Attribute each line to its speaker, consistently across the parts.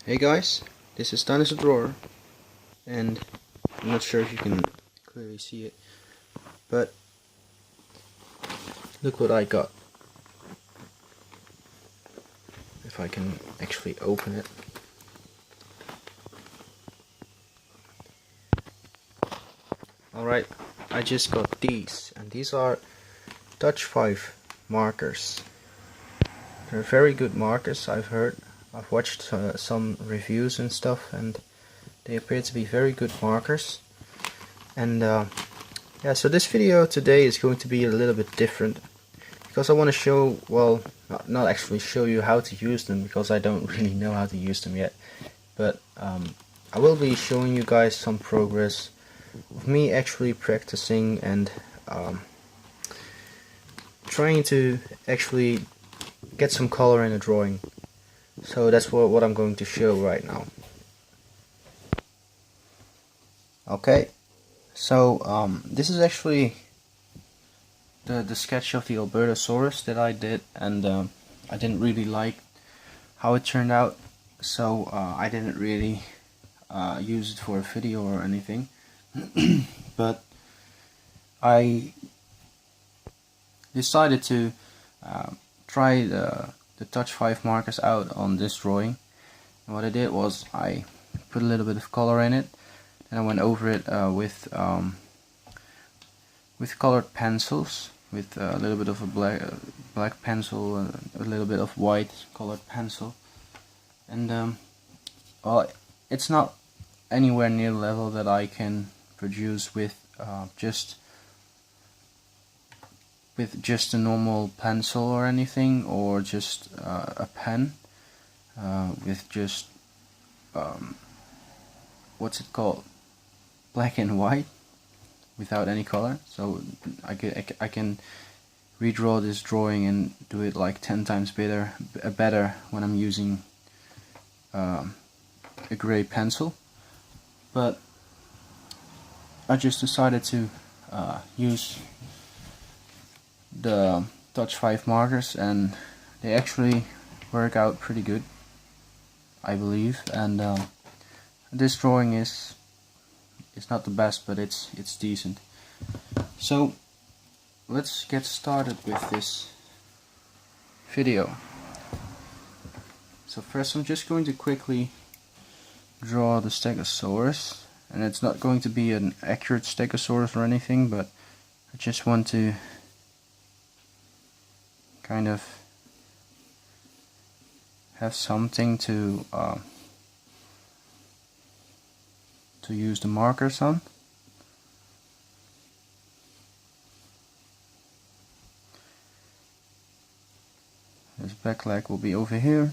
Speaker 1: Hey guys, this is Dinosaur Drawer, and I'm not sure if you can clearly see it, but look what I got. If I can actually open it. Alright, I just got these, and these are Touch 5 markers. They're very good markers, I've heard. I've watched some reviews and stuff, and they appear to be very good markers. And yeah, so this video today is going to be a little bit different, because I want to show, well, not actually show you how to use them, because I don't really know how to use them yet, but I will be showing you guys some progress of me actually practicing and trying to actually get some color in a drawing. So that's what I'm going to show right now. Okay, so this is actually the sketch of the Albertosaurus that I did, and I didn't really like how it turned out, so I didn't really use it for a video or anything. But I decided to try the Touch 5 markers out on this drawing, and what I did was I put a little bit of color in it, and I went over it with colored pencils, with a little bit of a black pencil, a little bit of white colored pencil, and well, it's not anywhere near the level that I can produce with just a normal pencil or anything, or just a pen with just what's it called, black and white, without any color. So I can redraw this drawing and do it like 10 times better when I'm using a gray pencil. But I just decided to use the Touch 5 markers, and they actually work out pretty good, I believe. And this drawing is not the best, but it's decent. So let's get started with this video. So first I'm just going to quickly draw the Stegosaurus, and it's not going to be an accurate Stegosaurus or anything, but I just want to kind of have something to use the markers on. This back leg will be over here,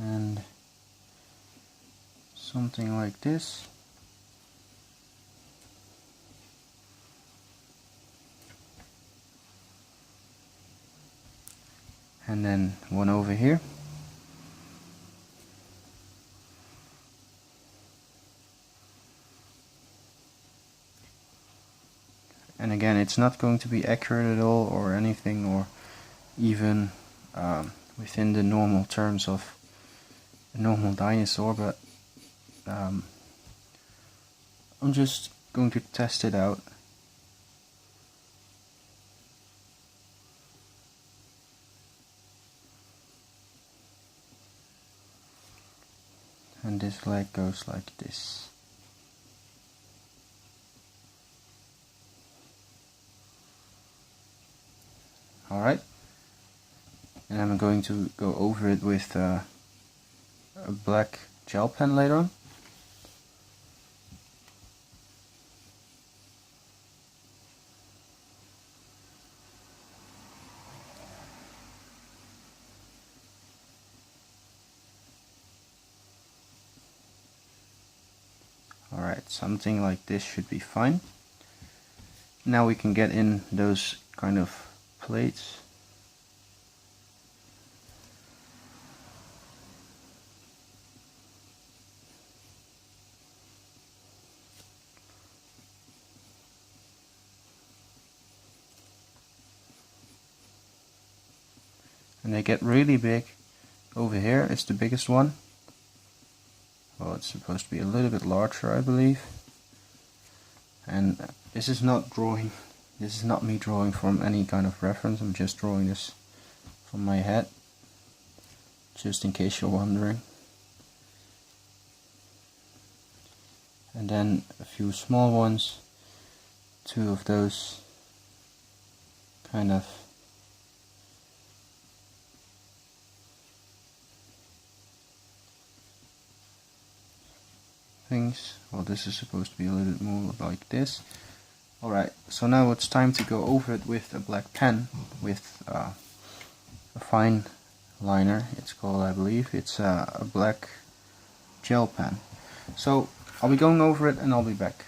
Speaker 1: and something like this. And then one over here. And again, it's not going to be accurate at all or anything, or even within the normal terms of a normal dinosaur, but I'm just going to test it out. And this leg goes like this. Alright, and I'm going to go over it with a black gel pen later on. Alright, something like this should be fine. Now we can get in those kind of plates. And they get really big, over here is the biggest one. Well, it's supposed to be a little bit larger, I believe. And this is not drawing, this is not me drawing from any kind of reference, I'm just drawing this from my head, just in case you're wondering. And then a few small ones, two of those kind of things. Well, this is supposed to be a little bit more like this. Alright, so now it's time to go over it with a black pen, with a fine liner, it's called, I believe. It's a black gel pen. So I'll be going over it and I'll be back.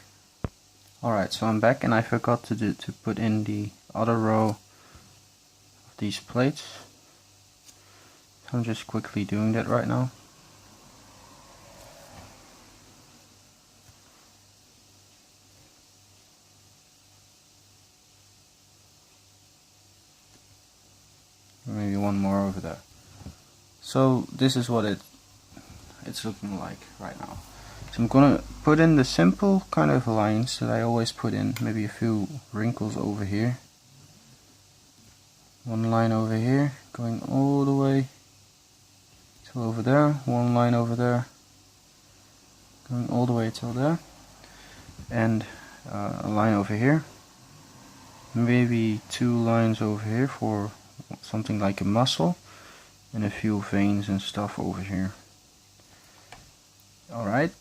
Speaker 1: Alright, so I'm back and I forgot to put in the other row of these plates. So I'm just quickly doing that right now. Maybe one more over there. So this is what it's looking like right now. So I'm gonna put in the simple kind of lines that I always put in, maybe a few wrinkles over here. One line over here, going all the way till over there. One line over there, going all the way till there. And a line over here. Maybe two lines over here for something like a muscle, and a few veins and stuff over here. Alright,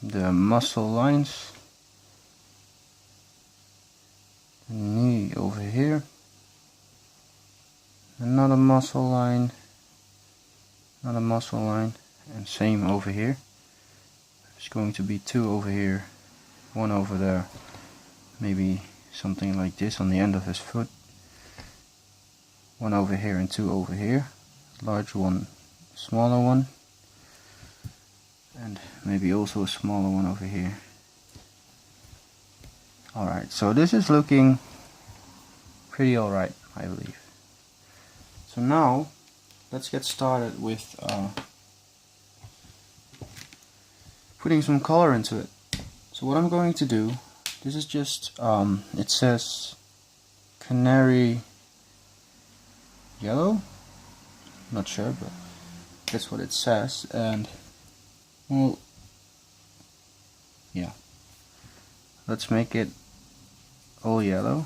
Speaker 1: the muscle lines, the knee over here, another muscle line, another muscle line, and same over here. There's going to be two over here, one over there, maybe something like this on the end of his foot. One over here and two over here, large one, smaller one, and maybe also a smaller one over here. Alright, so this is looking pretty alright, I believe. So now let's get started with putting some color into it. So what I'm going to do, this is just, it says canary yellow, not sure, but that's what it says. And well, yeah, let's make it all yellow.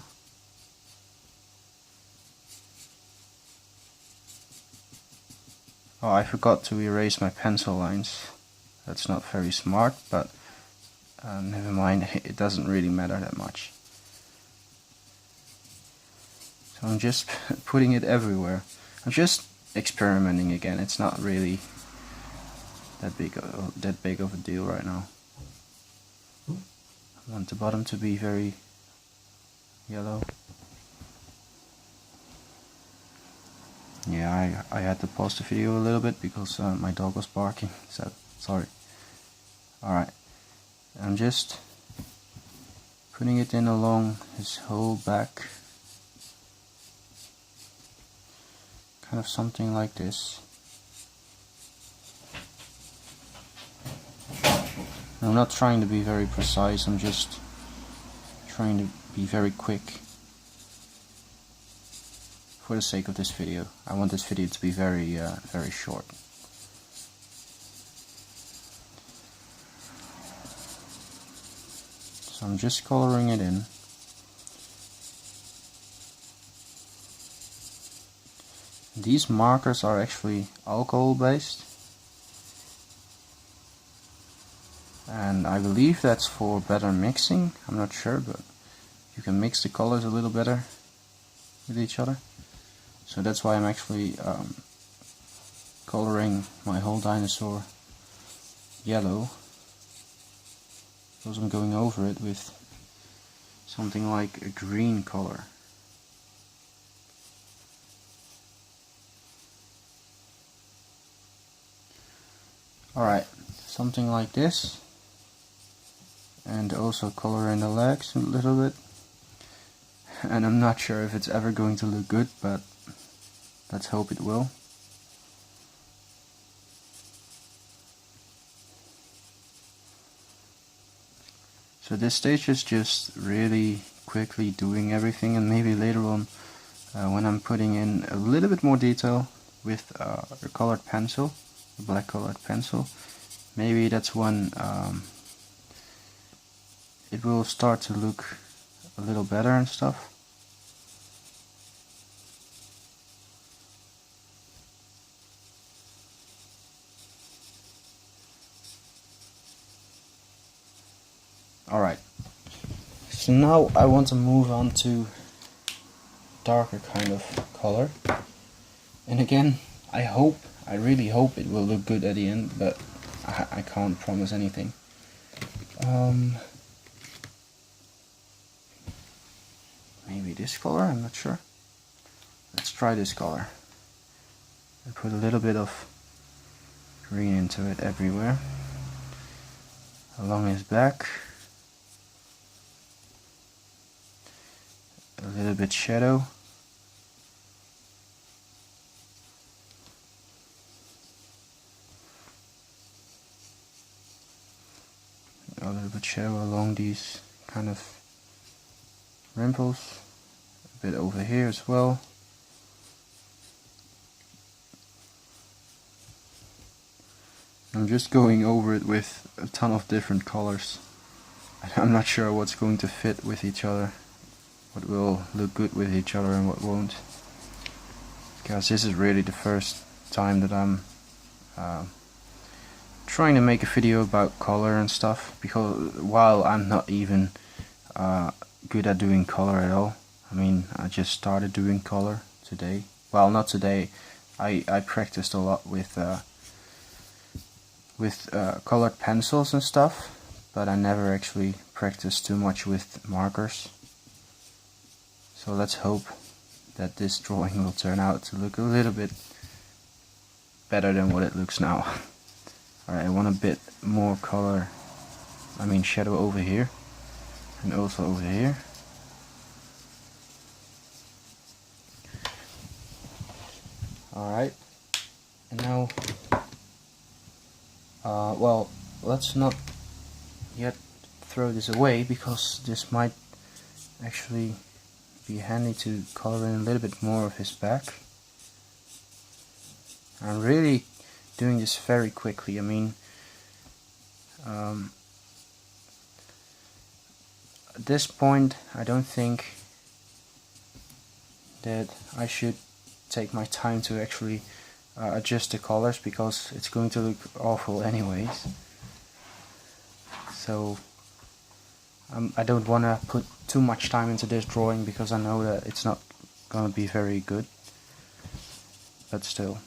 Speaker 1: Oh, I forgot to erase my pencil lines. That's not very smart, but never mind, it doesn't really matter that much. So I'm just putting it everywhere. I'm just experimenting again. It's not really that big of a deal right now. I want the bottom to be very yellow. Yeah, I had to pause the video a little bit because my dog was barking, so sorry. Alright, I'm just putting it in along his whole back. Kind of something like this. I'm not trying to be very precise, I'm just trying to be very quick for the sake of this video. I want this video to be very very short. So I'm just coloring it in. These markers are actually alcohol based, and I believe that's for better mixing. I'm not sure, but you can mix the colors a little better with each other. So that's why I'm actually coloring my whole dinosaur yellow, because I'm going over it with something like a green color. Alright, something like this, and also color in the legs a little bit. And I'm not sure if it's ever going to look good, but let's hope it will. So this stage is just really quickly doing everything, and maybe later on when I'm putting in a little bit more detail with a colored pencil, a black colored pencil, maybe that's when it will start to look a little better and stuff. Alright, so now I want to move on to darker kind of color, and again I really hope it will look good at the end, but I can't promise anything. Maybe this color, I'm not sure. Let's try this color and put a little bit of green into it everywhere along his back. A little bit shadow. A little bit shadow along these kind of rimples. A bit over here as well. I'm just going over it with a ton of different colors. I'm not sure what's going to fit with each other, what will look good with each other and what won't, because this is really the first time that I'm trying to make a video about color and stuff, because while I'm not even good at doing color at all. I mean, I just started doing color today. Well, not today. I practiced a lot with colored pencils and stuff, but I never actually practiced too much with markers. So let's hope that this drawing will turn out to look a little bit better than what it looks now. Alright, I want a bit more color, I mean shadow over here, and also over here. Alright, and now, well, let's not yet throw this away, because this might actually be handy to color in a little bit more of his back. I'm really doing this very quickly. I mean, at this point I don't think that I should take my time to actually adjust the colors, because it's going to look awful anyways. So I don't want to put too much time into this drawing, because I know that it's not going to be very good, but still.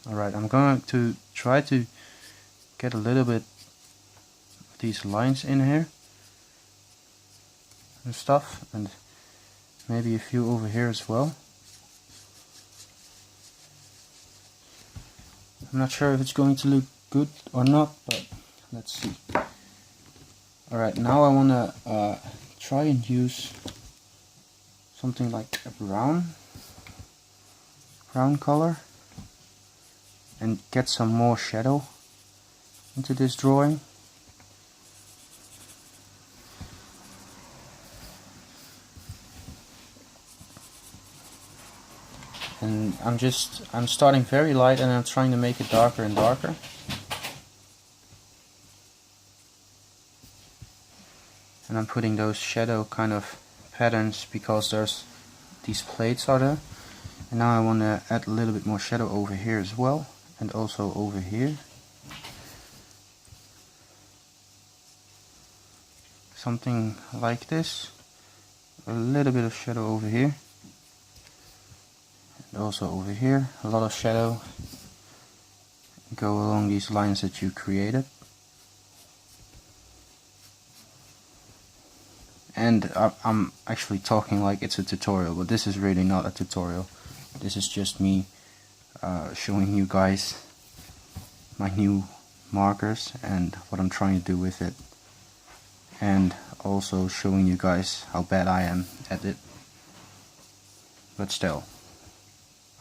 Speaker 1: Alright, I'm going to try to get a little bit of these lines in here and stuff, and maybe a few over here as well. I'm not sure if it's going to look good or not, but let's see. Alright, now I want to try and use something like a brown color and get some more shadow into this drawing. And I'm starting very light, and I'm trying to make it darker and darker. And I'm putting those shadow kind of patterns because there's these plates are there. And now I want to add a little bit more shadow over here as well, and also over here. Something like this. A little bit of shadow over here. And also over here, a lot of shadow. Go along these lines that you created. And I'm actually talking like it's a tutorial, but this is really not a tutorial. This is just me showing you guys my new markers and what I'm trying to do with it, and also showing you guys how bad I am at it. But still,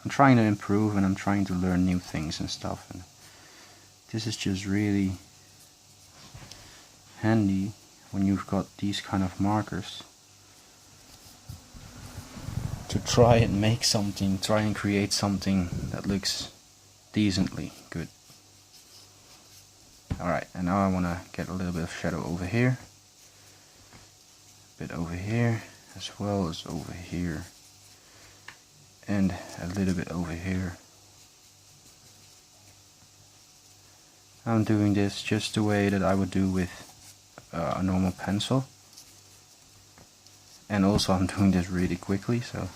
Speaker 1: I'm trying to improve, and I'm trying to learn new things and stuff, and this is just really handy when you've got these kind of markers, to try and make something, try and create something that looks decently good. Alright, and now I want to get a little bit of shadow over here, a bit over here, as well as over here, and a little bit over here. I'm doing this just the way that I would do with a normal pencil, and also I'm doing this really quickly, so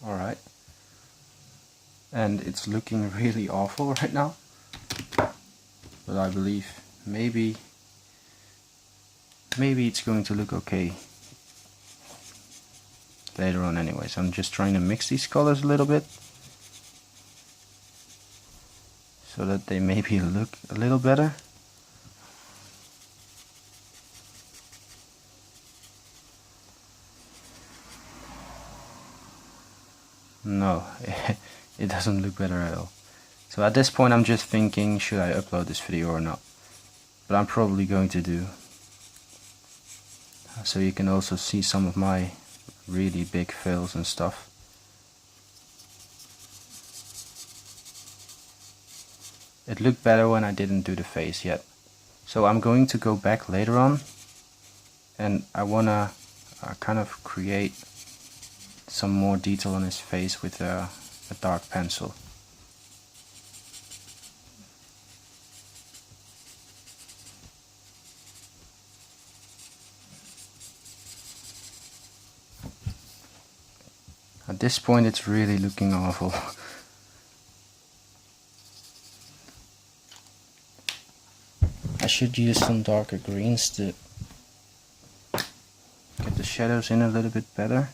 Speaker 1: alright. And it's looking really awful right now, but I believe maybe it's going to look okay later on anyway. So I'm just trying to mix these colors a little bit so that they maybe look a little better. No, it doesn't look better at all. So at this point I'm just thinking, should I upload this video or not? But I'm probably going to do. So you can also see some of my really big fails and stuff. It looked better when I didn't do the face yet. So I'm going to go back later on, and I wanna kind of create some more detail on his face with a dark pencil. At this point it's really looking awful. I should use some darker greens to get the shadows in a little bit better.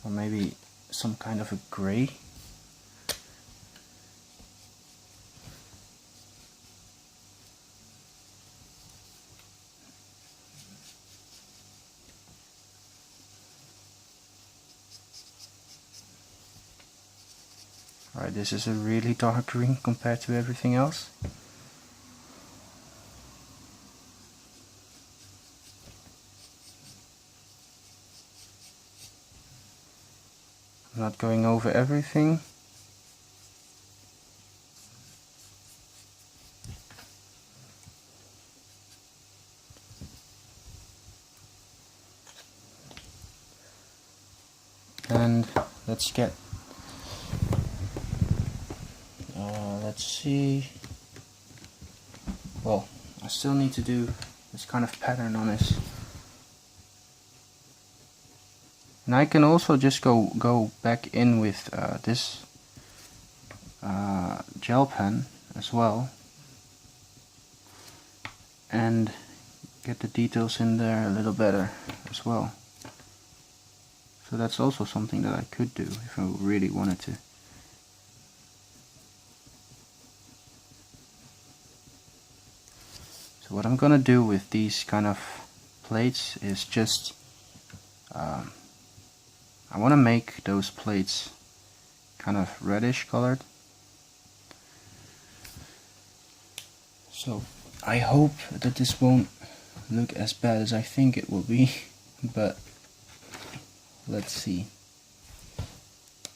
Speaker 1: Or maybe some kind of a gray. Alright, this is a really dark green compared to everything else. I'm not going over everything. And let's get, let's see, well, I still need to do this kind of pattern on this. And I can also just go back in with this gel pen as well, and get the details in there a little better as well. So that's also something that I could do if I really wanted to. So what I'm gonna do with these kind of plates is just I want to make those plates kind of reddish colored. So I hope that this won't look as bad as I think it will be, but let's see.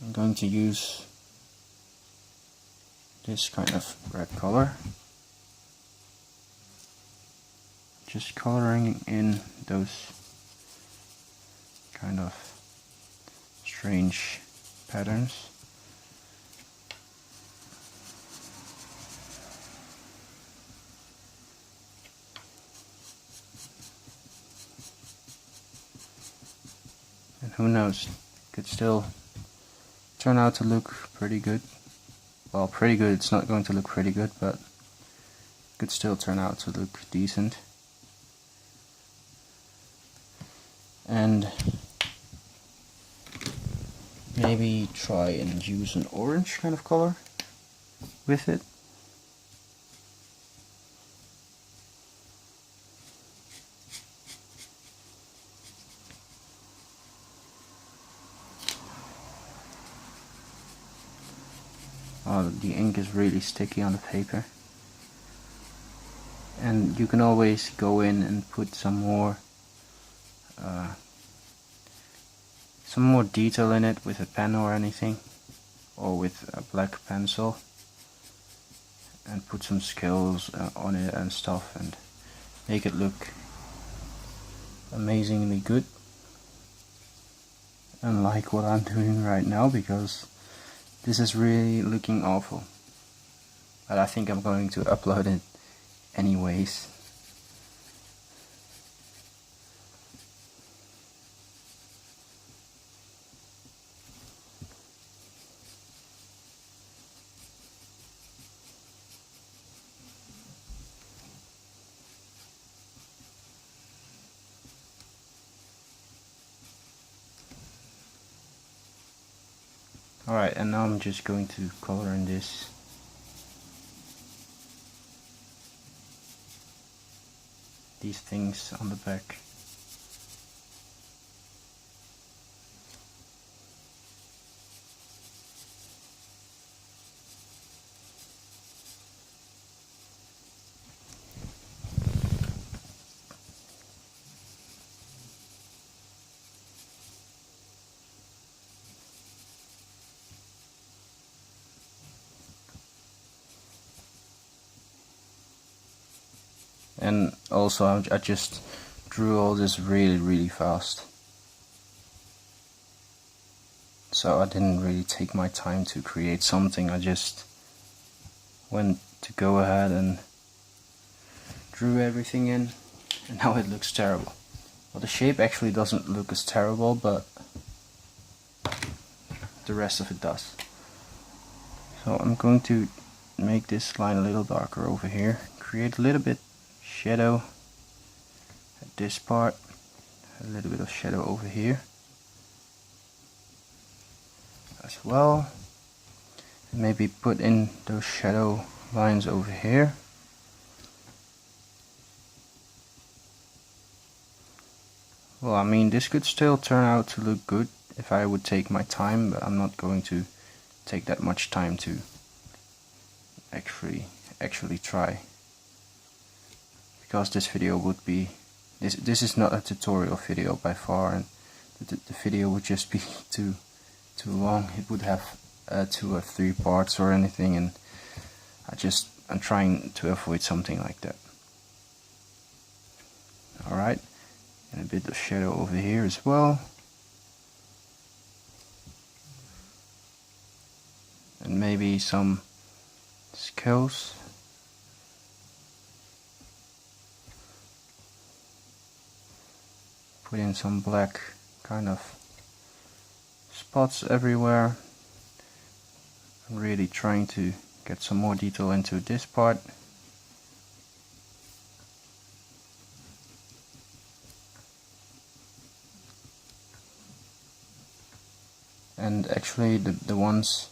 Speaker 1: I'm going to use this kind of red color, just coloring in those kind of strange patterns. And who knows, could still turn out to look pretty good. Well, pretty good, it's not going to look pretty good, but could still turn out to look decent. And maybe try and use an orange kind of color with it. the ink is really sticky on the paper, and you can always go in and put some more detail in it with a pen or anything, or with a black pencil, and put some scales on it and stuff, and make it look amazingly good, unlike what I'm doing right now, because this is really looking awful. But I think I'm going to upload it anyways. Alright, and now I'm just going to color in these things on the back. And also I just drew all this really fast, so I didn't really take my time to create something. I just went to go ahead and drew everything in, and now it looks terrible. Well, the shape actually doesn't look as terrible, but the rest of it does. So I'm going to make this line a little darker over here, create a little bit shadow at this part, a little bit of shadow over here as well, and maybe put in those shadow lines over here. Well, I mean, this could still turn out to look good if I would take my time, but I'm not going to take that much time to actually try, because this video would be this is not a tutorial video by far, and the video would just be too long. It would have 2 or 3 parts or anything, and I'm trying to avoid something like that. Alright, and a bit of shadow over here as well, and maybe some scales. Put in some black kind of spots everywhere. I'm really trying to get some more detail into this part. And actually the ones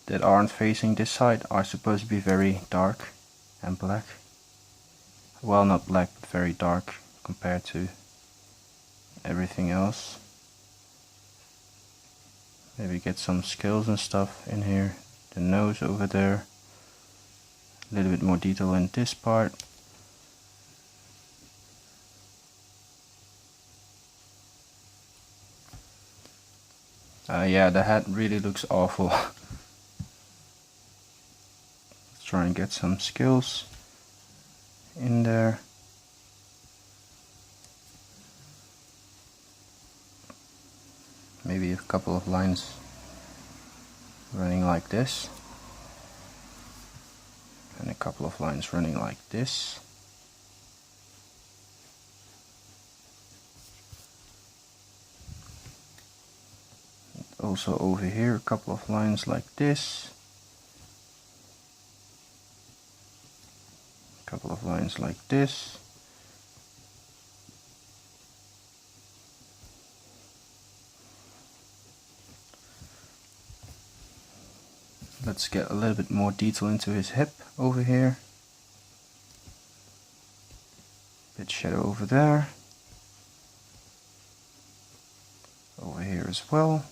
Speaker 1: that aren't facing this side are supposed to be very dark and black. Well, not black, but very dark compared to everything else. Maybe get some scales and stuff in here, the nose over there, a little bit more detail in this part. Yeah, the hat really looks awful. Let's try and get some scales in there. Maybe a couple of lines running like this, and a couple of lines running like this. Also over here a couple of lines like this, a couple of lines like this. Let's get a little bit more detail into his hip over here. Bit shadow over there. Over here as well.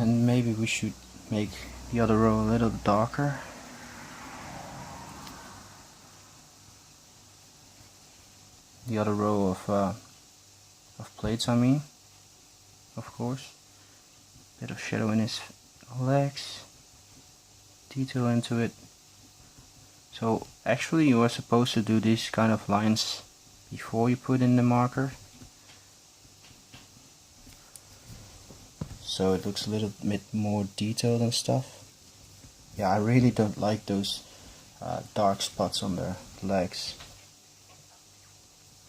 Speaker 1: And maybe we should make the other row a little darker. The other row of plates, I mean, of course. Bit of shadow in his legs, detail into it. So actually you are supposed to do these kind of lines before you put in the marker, so it looks a little bit more detailed and stuff. Yeah, I really don't like those dark spots on their legs,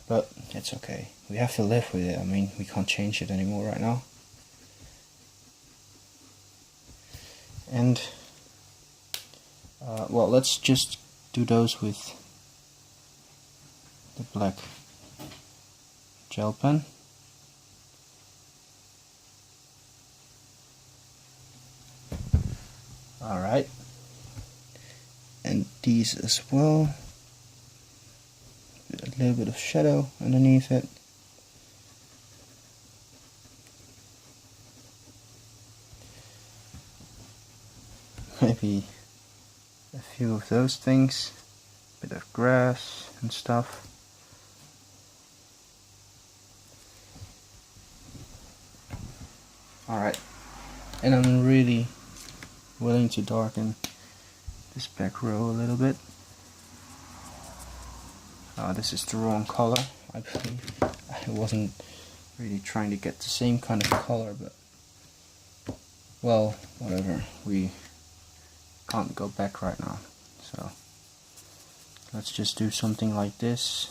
Speaker 1: but it's okay. We have to live with it. I mean, we can't change it anymore right now. And well, let's just do those with the black gel pen. Alright, and these as well. A little bit of shadow underneath it. Maybe a few of those things, bit of grass and stuff. Alright, and I'm really willing to darken this back row a little bit. This is the wrong color, I believe. I wasn't really trying to get the same kind of color, but well, whatever. We can't go back right now, so let's just do something like this.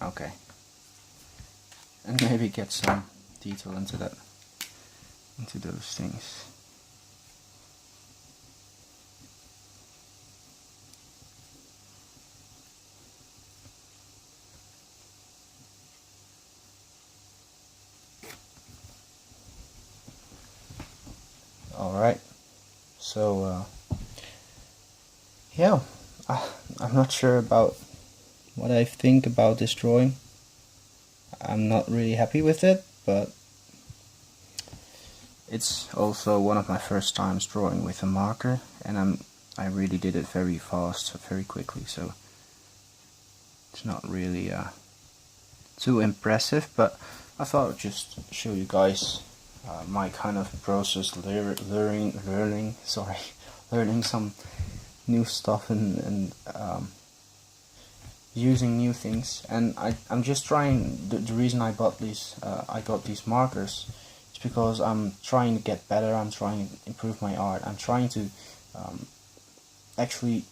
Speaker 1: Okay, and maybe get some detail into that, into those things. Alright, so yeah, I'm not sure about what I think about this drawing. I'm not really happy with it, but it's also one of my first times drawing with a marker, and I really did it very fast, very quickly, so it's not really too impressive, but I thought I'd just show you guys my kind of process, learning some new stuff and using new things. And I'm just trying. The reason I got these markers is because I'm trying to get better. I'm trying to improve my art. I'm trying to actually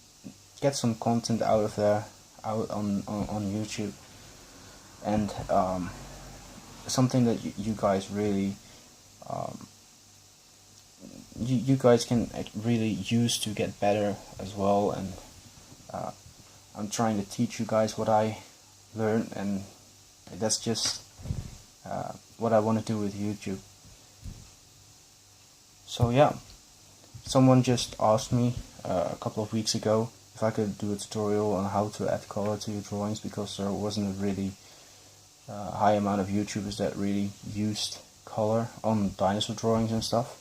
Speaker 1: get some content out of there, out on YouTube, and something that you guys really you guys can really use to get better as well. And I'm trying to teach you guys what I learned, and that's just what I want to do with YouTube. So yeah, someone just asked me a couple of weeks ago if I could do a tutorial on how to add color to your drawings, because there wasn't a really high amount of YouTubers that really used color on dinosaur drawings and stuff.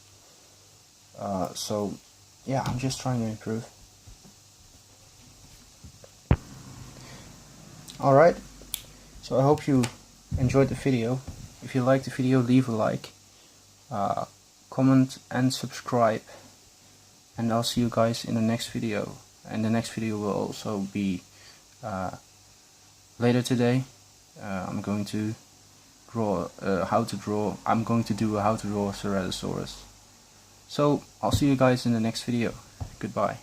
Speaker 1: So yeah, I'm just trying to improve. Alright, so I hope you enjoyed the video. If you liked the video, leave a like, comment and subscribe, and I'll see you guys in the next video. And the next video will also be later today. I'm going to draw I'm going to do a how to draw a Ceratosaurus. So I'll see you guys in the next video. Goodbye.